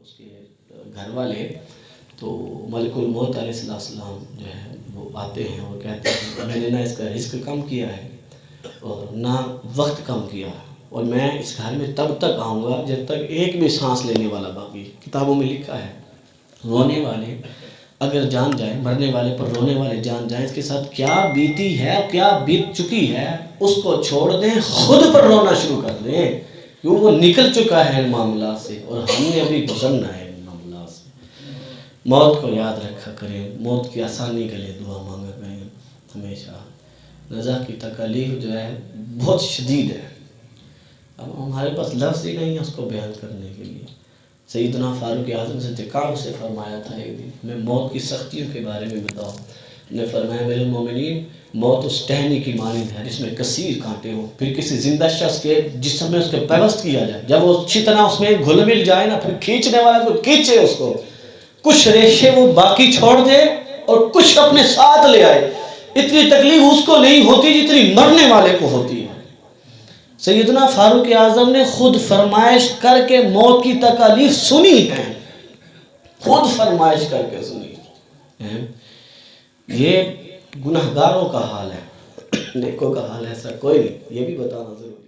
اس کے گھر والے تو ملک الموت علیہ السلام جو ہے وہ آتے ہیں اور کہتے ہیں میں نے نہ اس کا رزق کم کیا ہے اور نہ وقت کم کیا ہے، اور میں اس گھر میں تب تک آؤں گا جب تک ایک بھی سانس لینے والا باقی۔ کتابوں میں لکھا ہے رونے والے اگر جان جائے، مرنے والے پر رونے والے جان جائیں، اس کے ساتھ کیا بیتی ہے، کیا بیت چکی ہے، اس کو چھوڑ دیں، خود پر رونا شروع کر دیں، کیوں وہ نکل چکا ہے ان معاملات سے اور ہم نے ابھی گزرنا ہے ان معاملات سے۔ موت کو یاد رکھا کریں، موت کی آسانی کے لیے دعا مانگا کریں ہمیشہ۔ رضا کی تکالیف جو ہے بہت شدید ہے، اب ہمارے پاس لفظ ہی نہیں ہے اس کو بیان کرنے کے لیے۔ سیدنا فاروق اعظم سے کعب سے فرمایا تھا ایک دن میں موت کی سختیوں کے بارے میں بتاؤں، نے فرمایا میرے مومنین، موت اس ٹہنی کی مانند ہے جس میں کثیر کانٹے ہوں، پھر کسی زندہ شخص کے جسم میں اس کے پیوست کیا جائے، جب وہ اچھی طرح اس میں گھل مل جائے نا، پھر کھینچنے والا کو کھینچے اس کو، کچھ ریشے وہ باقی چھوڑ دے اور کچھ اپنے ساتھ لے آئے۔ اتنی تکلیف اس کو نہیں ہوتی جتنی مرنے والے کو ہوتی ہے۔ سیدنا فاروق اعظم نے خود فرمائش کر کے موت کی تکالیف سنی ہے، خود فرمائش کر کے سنی ہے۔ یہ گناہگاروں کا حال ہے، نیکوں کا حال ایسا کوئی نہیں، یہ بھی بتانا ضروری ہے۔